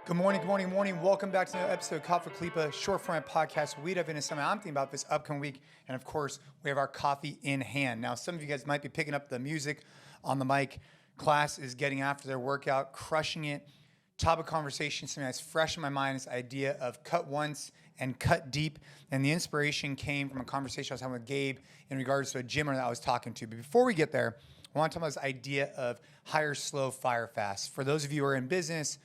Good morning, good morning, good morning. Welcome back to another episode of Coffee with Khalipa, short format podcast. We dive into something I'm thinking about this upcoming week. And of course, we have our coffee in hand. Now, some of you guys might be picking up the music on the mic. Class is getting after their workout, crushing it. Topic conversation, something that's fresh in my mind, is the idea of cut once and cut deep. And the inspiration came from a conversation I was having with Gabe in regards to a gym owner that I was talking to. But before we get there, I want to talk about this idea of hire slow, fire fast. For those of you who are in business,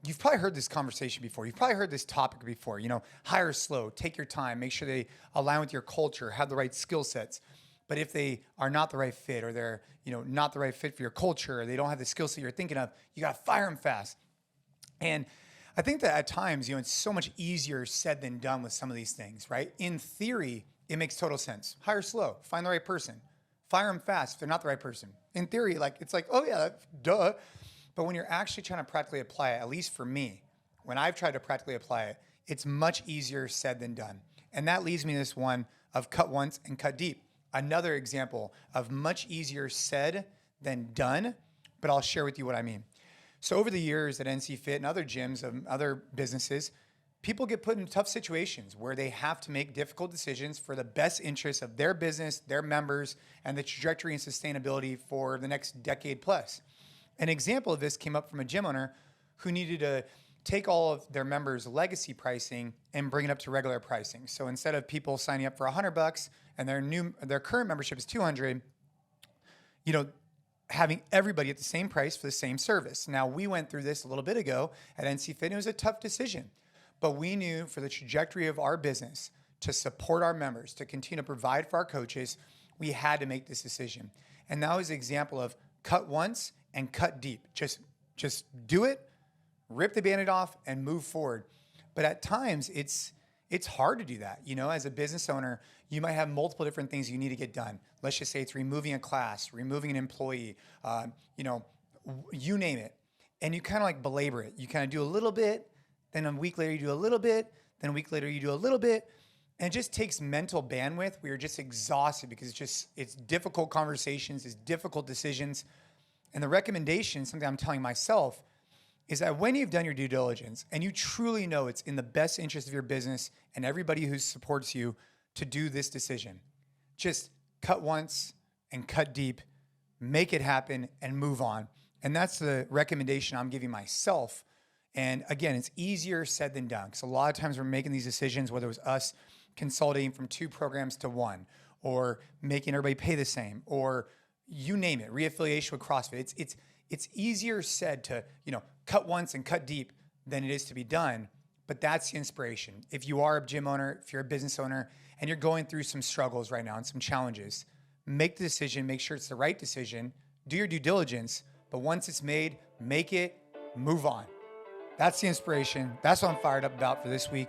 you've probably heard this conversation before. You've probably heard this topic before. Hire slow, take your time, make sure they align with your culture, have the right skill sets. But if they are not the right fit, or they're not the right fit for your culture, or they don't have the skill set you're thinking of, you got to fire them fast. And I think that at times, it's so much easier said than done with some of these things, right? In theory, it makes total sense. Hire slow, find the right person, fire them fast if they're not the right person. In theory, it's like, oh yeah, duh. But when you're actually trying to practically apply it, at least for me, when I've tried to practically apply it, it's much easier said than done. And that leads me to this one of cut once and cut deep. Another example of much easier said than done, but I'll share with you what I mean. So over the years at NCFIT and other gyms and other businesses, people get put in tough situations where they have to make difficult decisions for the best interests of their business, their members, and the trajectory and sustainability for the next decade plus. An example of this came up from a gym owner who needed to take all of their members' legacy pricing and bring it up to regular pricing. So instead of people signing up for $100 and their current membership is $200, having everybody at the same price for the same service. Now, we went through this a little bit ago at NCFIT, and it was a tough decision. But we knew for the trajectory of our business, to support our members, to continue to provide for our coaches, we had to make this decision. And that was an example of cut once and cut deep. Just do it, rip the Band-Aid off, and move forward. But at times, it's hard to do that. As a business owner, you might have multiple different things you need to get done. Let's just say it's removing a class, removing an employee, you name it. And you kind of belabor it. You kind of do a little bit, then a week later you do a little bit, then a week later you do a little bit. And it just takes mental bandwidth. We are just exhausted because it's difficult conversations, it's difficult decisions. And the recommendation, something I'm telling myself, is that when you've done your due diligence and you truly know it's in the best interest of your business and everybody who supports you to do this decision, just cut once and cut deep, make it happen, and move on. And that's the recommendation I'm giving myself. And again, it's easier said than done, because a lot of times we're making these decisions, whether it was us consolidating from 2 programs to 1, or making everybody pay the same, or you name it, reaffiliation with CrossFit. It's easier said to, cut once and cut deep than it is to be done. But that's the inspiration. If you are a gym owner, if you're a business owner, and you're going through some struggles right now and some challenges, make the decision, make sure it's the right decision, do your due diligence, but once it's made, make it, move on. That's the inspiration. That's what I'm fired up about for this week.